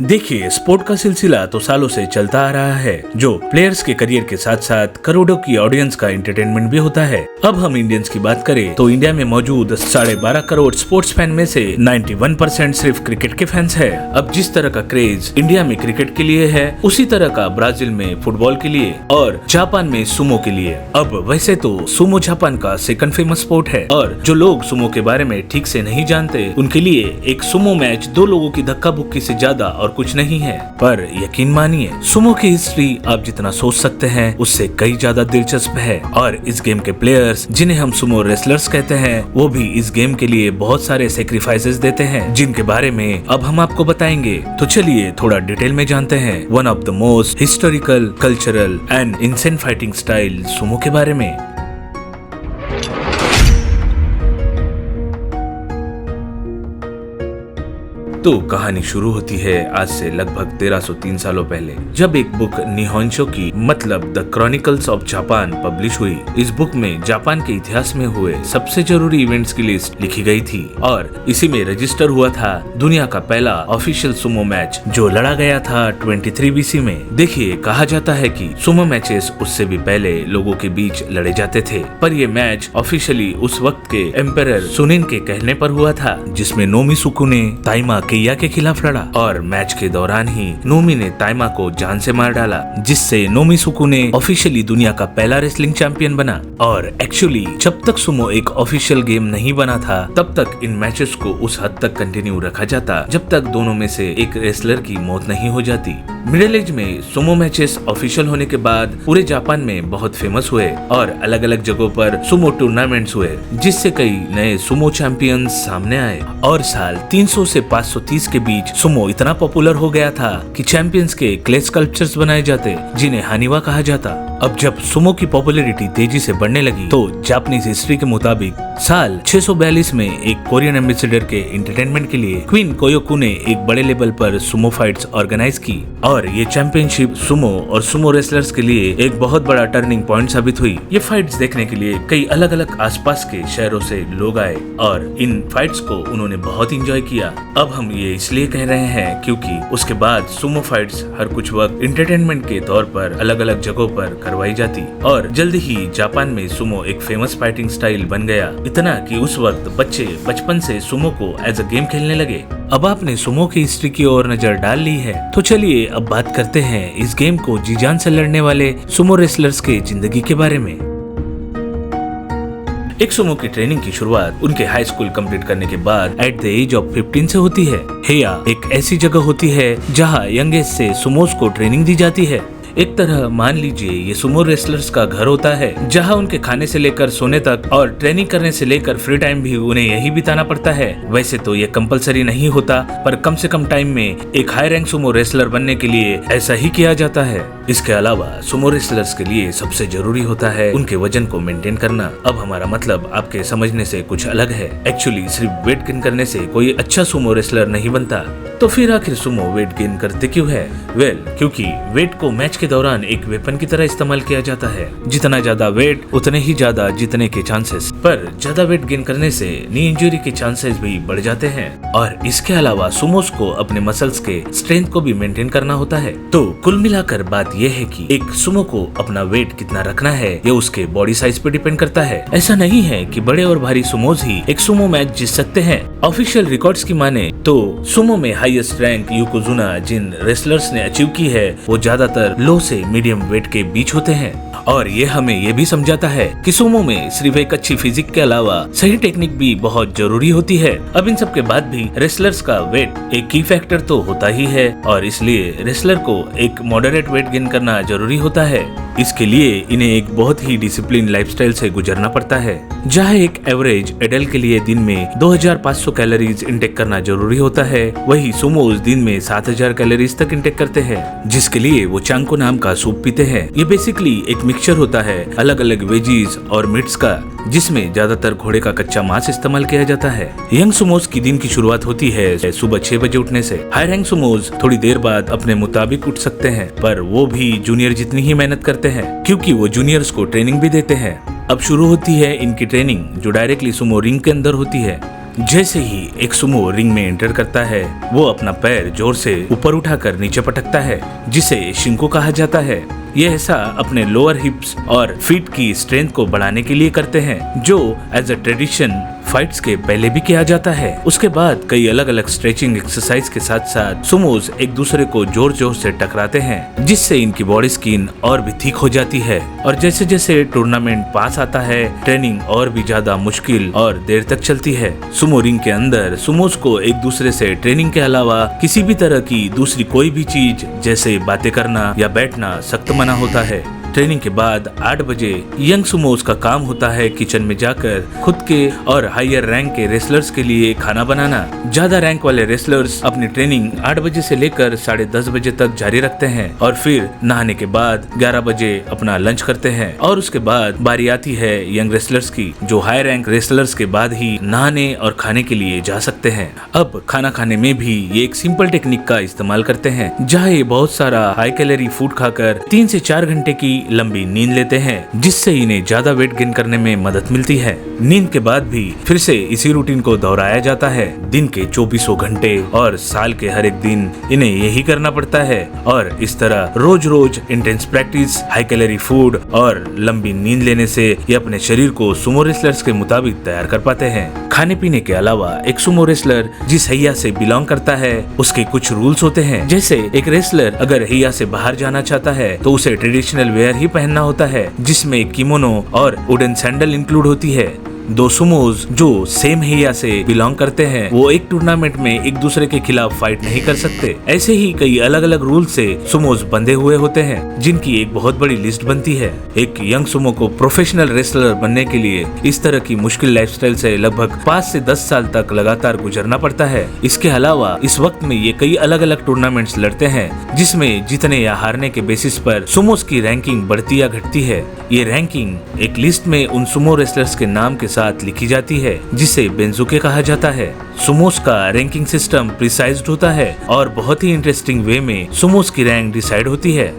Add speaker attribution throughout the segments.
Speaker 1: देखिए, स्पोर्ट का सिलसिला तो सालों से चलता आ रहा है, जो प्लेयर्स के करियर के साथ साथ करोड़ों की ऑडियंस का एंटरटेनमेंट भी होता है। अब हम इंडियंस की बात करें तो इंडिया में मौजूद 12.5 करोड़ स्पोर्ट्स फैन में से 91% सिर्फ क्रिकेट के फैंस है। अब जिस तरह का क्रेज इंडिया में क्रिकेट के लिए है, उसी तरह का ब्राजील में फुटबॉल के लिए और जापान में सुमो के लिए। अब वैसे तो सुमो जापान का सेकंड फेमस स्पोर्ट है, और जो लोग सुमो के बारे में ठीक से नहीं जानते, उनके लिए एक सुमो मैच दो लोगों की धक्का बुक्की से ज्यादा और कुछ नहीं है। पर यकीन मानिए, सुमो की हिस्ट्री आप जितना सोच सकते हैं उससे कई ज्यादा दिलचस्प है। और इस गेम के प्लेयर्स, जिन्हें हम सुमो रेसलर्स कहते हैं, वो भी इस गेम के लिए बहुत सारे सेक्रीफाइसेस देते हैं, जिनके बारे में अब हम आपको बताएंगे। तो चलिए थोड़ा डिटेल में जानते हैं one of the most historical, cultural and ancient fighting style sumo के बारे में। तो कहानी शुरू होती है आज से लगभग 1303 सालों पहले, जब एक बुक निहोंशो की मतलब the chronicles of Japan publish हुई। इस बुक में जापान के इतिहास में हुए सबसे जरूरी इवेंट्स की लिस्ट लिखी गई थी, और इसी में रजिस्टर हुआ था दुनिया का पहला ऑफिशियल सुमो मैच, जो लड़ा गया था 23 BC में। देखिए, कहा जाता है कि सुमो मैचेस उससे भी पहले लोगों के बीच लड़े जाते थे, पर ये मैच ऑफिशियली उस वक्त के एम्परर सुनिन के कहने पर हुआ था, जिसमें नोमी सुकु ने ताइमा केया के खिलाफ लड़ा। और मैच के दौरान ही नोमी ने ताइमा को जान से मार डाला, जिससे नोमी सुकु ने ऑफिशियली दुनिया का पहला रेसलिंग चैंपियन बना। और एक्चुअली जब तक सुमो एक ऑफिशियल गेम नहीं बना था, तब तक इन मैचेस को उस हद तक कंटिन्यू रखा जाता जब तक दोनों में से एक रेसलर की मौत नहीं हो जाती। मिडिल एज में सुमो मैचेस ऑफिशियल होने के बाद पूरे जापान में बहुत फेमस हुए, और अलग अलग जगहों पर सुमो टूर्नामेंट्स हुए, जिससे कई नए सुमो चैंपियंस सामने आए। और साल 300 से 530 के बीच सुमो इतना पॉपुलर हो गया था कि चैंपियंस के क्ले स्कल्पचर्स बनाए जाते, जिन्हें हानिवा कहा जाता। अब जब सुमो की पॉपुलैरिटी तेजी से बढ़ने लगी, तो जापानीज हिस्ट्री के मुताबिक साल 642 में एक कोरियन एम्बेसडर के एंटरटेनमेंट के लिए क्वीन कोयोकू ने एक बड़े लेवल पर सुमो फाइट्स ऑर्गेनाइज की, और ये चैंपियनशिप सुमो और सुमो रेसलर्स के लिए एक बहुत बड़ा टर्निंग पॉइंट साबित हुई। ये फाइट्स देखने के लिए कई अलग अलग आसपास के शहरों से लोग आए, और इन फाइट्स को उन्होंने बहुत एंजॉय किया। अब हम ये इसलिए कह रहे हैं क्योंकि उसके बाद सुमो फाइट्स हर कुछ वक्त एंटरटेनमेंट के तौर पर अलग अलग जगहों पर करवाई जाती, और जल्द ही जापान में सुमो एक फेमस फाइटिंग स्टाइल बन गया, इतना कि उस वक्त बच्चे बचपन से सुमो को एज अ गेम खेलने लगे। अब आपने सुमो की हिस्ट्री की ओर नजर डाल ली है, तो चलिए अब बात करते हैं इस गेम को जी जान से लड़ने वाले सुमो रेसलर्स के जिंदगी के बारे में। एक सुमो की ट्रेनिंग की शुरुआत उनके हाई स्कूल कंप्लीट करने के बाद एट द एज ऑफ 15 से होती है। हेया एक ऐसी जगह होती है जहां यंगेस्ट से सुमोस को ट्रेनिंग दी जाती है। एक तरह मान लीजिए ये सुमो रेसलर्स का घर होता है, जहां उनके खाने से लेकर सोने तक और ट्रेनिंग करने से लेकर फ्री टाइम भी उन्हें यही बिताना पड़ता है। वैसे तो ये कंपलसरी नहीं होता, पर कम से कम टाइम में एक हाई रैंक सुमो रेसलर बनने के लिए ऐसा ही किया जाता है। इसके अलावा सुमो रेसलर्स के लिए सबसे जरूरी होता है उनके वजन को मेंटेन करना। अब हमारा मतलब आपके समझने से कुछ अलग है। एक्चुअली सिर्फ वेट गेन करने से कोई अच्छा सुमो रेसलर नहीं बनता। तो फिर आखिर सुमो वेट गेन करते क्यों है? क्योंकि वेट को मैच के दौरान एक वेपन की तरह इस्तेमाल किया जाता है। जितना ज्यादा वेट उतने ही ज्यादा जीतने के चांसेस, पर ज्यादा वेट गेन करने से नी इंजरी के चांसेस भी बढ़ जाते हैं। और इसके अलावा सुमोस को अपने मसल्स के स्ट्रेंथ को भी मेंटेन करना होता है। तो कुल मिलाकर बात यह है कि एक सुमो को अपना वेट कितना रखना है, ये उसके बॉडी साइज पे डिपेंड करता है। ऐसा नहीं है कि बड़े और भारी सुमोस ही एक सुमो मैच जीत सकते हैं। ऑफिशियल रिकॉर्ड्स की माने तो सुमो में हाईएस्ट रैंक योकोजुना जिन रेसलर्स ने अचीव की है, वो ज्यादातर लो से मीडियम वेट के बीच होते हैं। और ये हमें ये भी समझाता है कि सुमो में सिर्फ एक अच्छी फिजिक के अलावा सही टेक्निक भी बहुत जरूरी होती है। अब इन सब के बाद भी रेसलर्स का वेट एक की फैक्टर तो होता ही है, और इसलिए रेसलर को एक मॉडरेट वेट गेन करना जरूरी होता है। इसके लिए इन्हें एक बहुत ही डिसिप्लिन लाइफस्टाइल से गुजरना पड़ता है, जहाँ एक एवरेज एडल्ट के लिए दिन में 2500 कैलोरीज इंटेक करना जरूरी होता है, वही सुमोस दिन में 7000 कैलोरीज तक इंटेक करते हैं, जिसके लिए वो चांको नाम का सूप पीते हैं। ये बेसिकली एक मिक्सचर होता है अलग अलग वेजीज और मीट्स का, जिसमें ज्यादातर घोड़े का कच्चा मांस इस्तेमाल किया जाता है। यंग सुमोस की दिन की शुरुआत होती है सुबह 6 बजे उठने से। हाई रैंक सुमोस थोड़ी देर बाद अपने मुताबिक उठ सकते हैं, पर वो भी जूनियर जितनी ही मेहनत करते हैं, क्योंकि वो जूनियर्स को ट्रेनिंग भी देते हैं। अब शुरू होती है इनकी ट्रेनिंग, जो डायरेक्टली सुमो रिंग के अंदर होती है। जैसे ही एक सुमो रिंग में एंटर करता है, वो अपना पैर जोर से ऊपर उठाकर नीचे पटकता है, जिसे शिंको कहा जाता है। ये ऐसा अपने लोअर हिप्स और फीट की स्ट्रेंथ को बढ़ाने के लिए करते हैं, जो एज अ ट्रेडिशन फाइट्स के पहले भी किया जाता है। उसके बाद कई अलग अलग स्ट्रेचिंग एक्सरसाइज के साथ साथ सुमोज एक दूसरे को जोर जोर से टकराते हैं, जिससे इनकी बॉडी स्किन और भी थिक हो जाती है। और जैसे जैसे टूर्नामेंट पास आता है, ट्रेनिंग और भी ज्यादा मुश्किल और देर तक चलती है। सुमो रिंग के अंदर सुमोज को एक दूसरे से ट्रेनिंग के अलावा किसी भी तरह की दूसरी कोई भी चीज जैसे बातें करना या बैठना सख्त मना होता है। ट्रेनिंग के बाद 8 बजे यंग सुमोज का काम होता है किचन में जाकर खुद के और हायर रैंक के रेसलर्स के लिए खाना बनाना। ज्यादा रैंक वाले रेसलर्स अपनी ट्रेनिंग 8 बजे से लेकर 10:30 बजे तक जारी रखते हैं और फिर नहाने के बाद 11 बजे अपना लंच करते हैं। और उसके बाद बारी आती है यंग रेसलर्स की, जो हाई रैंक रेसलर्स के बाद ही नहाने और खाने के लिए जा सकते हैं। अब खाना खाने में भी ये एक सिंपल टेक्निक का इस्तेमाल करते हैं, जहाँ ये बहुत सारा हाई कैलोरी फूड खाकर 3 से 4 घंटे की लंबी नींद लेते हैं, जिससे इन्हें ज्यादा वेट गेन करने में मदद मिलती है। नींद के बाद भी फिर से इसी रूटीन को दोहराया जाता है। दिन के 24 घंटे और साल के हर एक दिन इन्हें यही करना पड़ता है। और इस तरह रोज रोज intense practice, high calorie food और लंबी नींद लेने से ये अपने शरीर को सुमो रेसलर्स के मुताबिक तैयार कर पाते हैं। खाने पीने के अलावा एक सुमो रेसलर जिस हैया से बिलोंग करता है, उसके कुछ रूल्स होते हैं। जैसे एक रेसलर अगर हैया से बाहर जाना चाहता है तो उसे ट्रेडिशनल वेयर ही पहनना होता है, जिसमें किमोनो और वुडन सैंडल इंक्लूड होती है। 2 सुमोज जो सेम हैया से बिलोंग करते हैं, वो एक टूर्नामेंट में एक दूसरे के खिलाफ फाइट नहीं कर सकते। ऐसे ही कई अलग अलग रूल से सुमोज बंधे हुए होते हैं, जिनकी एक बहुत बड़ी लिस्ट बनती है। एक यंग सुमो को प्रोफेशनल रेसलर बनने के लिए इस तरह की मुश्किल लाइफस्टाइल से लगभग 5 से 10 साल तक लगातार गुजरना पड़ता है। इसके अलावा इस वक्त में ये कई अलग अलग टूर्नामेंट्स लड़ते हैं, जिसमें जीतने या हारने के बेसिस पर सुमोज की रैंकिंग बढ़ती या घटती है। ये रैंकिंग एक लिस्ट में उन सुमो रेसलर्स के नाम के साथ लिखी जाती है, जिसे बेंजुके कहा जाता है। सुमोस का रैंकिंग सिस्टम प्रिसाइज्ड होता है और बहुत ही इंटरेस्टिंग वे में सुमोस की रैंक डिसाइड होती है।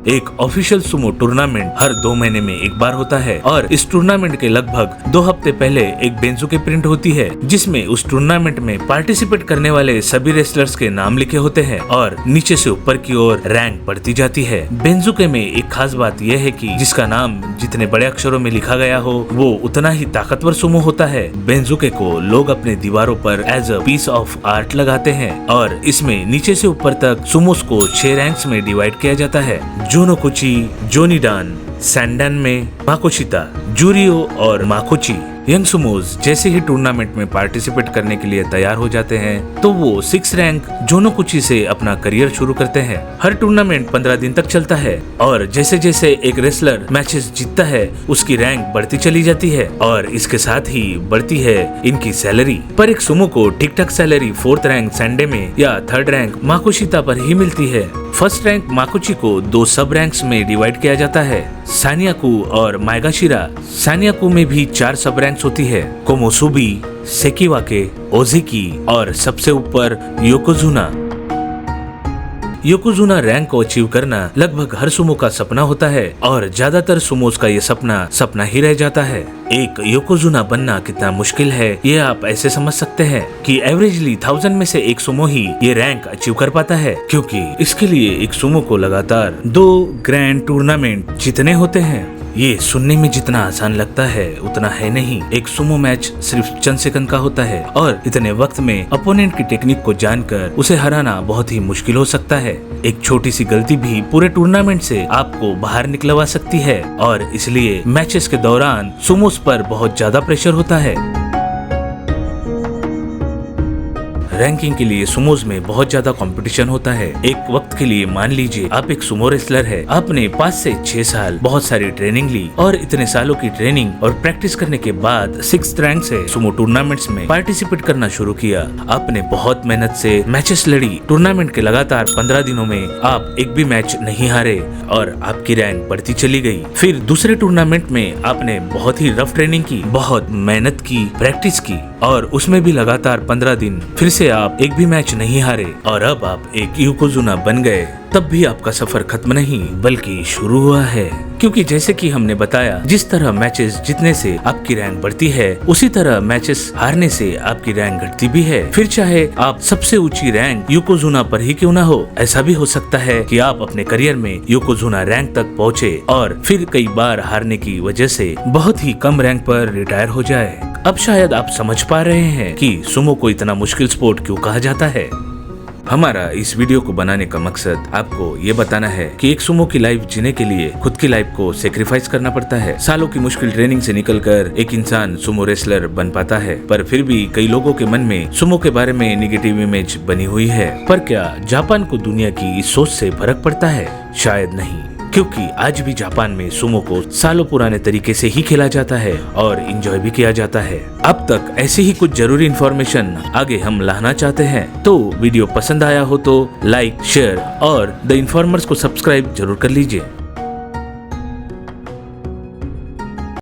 Speaker 1: एक ऑफिशियल सुमो टूर्नामेंट हर 2 महीने में एक बार होता है और इस टूर्नामेंट के लगभग 2 हफ्ते पहले एक बेंजुके प्रिंट होती है, जिसमें उस टूर्नामेंट में पार्टिसिपेट करने वाले सभी रेसलर्स के नाम लिखे होते हैं और नीचे से ऊपर की ओर रैंक बढ़ती जाती है। बेंजुके में एक खास बात यह है कि जिसका नाम जितने बड़े अक्षरों में लिखा गया हो, वो उतना ही ताकतवर सुमो होता है। बेंजुके को लोग अपने दीवारों पर as a piece of art लगाते हैं और इसमें नीचे से ऊपर तक सुमोस को 6 रैंक्स में डिवाइड किया जाता है। जोनोकुची, जोनिडान, सैंडन में माकोशिता, जूरियो और माकोची। यंग सुमोज जैसे ही टूर्नामेंट में पार्टिसिपेट करने के लिए तैयार हो जाते हैं, तो वो 6 रैंक जोनोकुची से अपना करियर शुरू करते हैं। हर टूर्नामेंट 15 दिन तक चलता है और जैसे जैसे एक रेसलर मैचेस जीतता है, उसकी रैंक बढ़ती चली जाती है और इसके साथ ही बढ़ती है इनकी सैलरी। पर एक सुमो को ठीक ठाक सैलरी 4th रैंक सैंडे में या 3rd रैंक माकोशिता पर ही मिलती है। 1st रैंक माकोची को 2 सब रैंक्स में डिवाइड किया जाता है, सानियाकू और माइगाशिरा। सानियाकू में भी 4 सब रैंक्स होती है, कोमोसुबी, सेकिवाके, ओजिकी और सबसे ऊपर योकोजुना। योकोजुना रैंक को अचीव करना लगभग हर सुमो का सपना होता है और ज्यादातर सुमोस का ये सपना ही रह जाता है। एक योकोजुना बनना कितना मुश्किल है, ये आप ऐसे समझ सकते हैं कि एवरेजली 1000 में से एक सुमो ही ये रैंक अचीव कर पाता है, क्योंकि इसके लिए एक सुमो को लगातार 2 ग्रैंड टूर्नामेंट जीतने होते हैं। ये सुनने में जितना आसान लगता है उतना है नहीं। एक सुमो मैच सिर्फ चंद सेकंड का होता है और इतने वक्त में अपोनेंट की टेक्निक को जानकर उसे हराना बहुत ही मुश्किल हो सकता है। एक छोटी सी गलती भी पूरे टूर्नामेंट से आपको बाहर निकलवा सकती है और इसलिए मैचेस के दौरान सुमोस पर बहुत ज्यादा प्रेशर होता है। रैंकिंग के लिए सुमोज में बहुत ज्यादा कंपटीशन होता है। एक वक्त के लिए मान लीजिए आप एक सुमो रेसलर है, आपने 5 से 6 साल बहुत सारी ट्रेनिंग ली और इतने सालों की ट्रेनिंग और प्रैक्टिस करने के बाद 6th रैंक से सुमो टूर्नामेंट्स में पार्टिसिपेट करना शुरू किया। आपने बहुत मेहनत से मैचेस लड़ी। टूर्नामेंट के लगातार 15 दिनों में आप एक भी मैच नहीं हारे और आपकी रैंक बढ़ती चली गई। फिर दूसरे टूर्नामेंट में आपने बहुत ही रफ ट्रेनिंग की, बहुत मेहनत की, प्रैक्टिस की और उसमें भी लगातार 15 दिन फिर से आप एक भी मैच नहीं हारे और अब आप एक योकोजुना बन गए। तब भी आपका सफर खत्म नहीं बल्कि शुरू हुआ है। क्योंकि जैसे कि हमने बताया, जिस तरह मैचेस जीतने से आपकी रैंक बढ़ती है, उसी तरह मैचेस हारने से आपकी रैंक घटती भी है। फिर चाहे आप सबसे ऊंची रैंक योकोजुना पर ही क्यों ना हो, ऐसा भी हो सकता है कि आप अपने करियर में योकोजुना रैंक तक पहुँचे और फिर कई बार हारने की वजह से बहुत ही कम रैंक पर रिटायर हो जाए। अब शायद आप समझ पा रहे हैं कि सुमो को इतना मुश्किल स्पोर्ट क्यों कहा जाता है। हमारा इस वीडियो को बनाने का मकसद आपको ये बताना है कि एक सुमो की लाइफ जीने के लिए खुद की लाइफ को सेक्रीफाइस करना पड़ता है। सालों की मुश्किल ट्रेनिंग से निकलकर एक इंसान सुमो रेसलर बन पाता है, पर फिर भी कई लोगों के मन में सुमो के बारे में निगेटिव इमेज बनी हुई है। पर क्या जापान को दुनिया की इस सोच से फर्क पड़ता है? शायद नहीं, क्योंकि आज भी जापान में सुमो को सालों पुराने तरीके से ही खेला जाता है और एंजॉय भी किया जाता है। अब तक ऐसी ही कुछ जरूरी इंफॉर्मेशन आगे हम लाना चाहते हैं, तो वीडियो पसंद आया हो तो लाइक, शेयर और द इन्फॉर्मर्स को सब्सक्राइब जरूर कर लीजिए।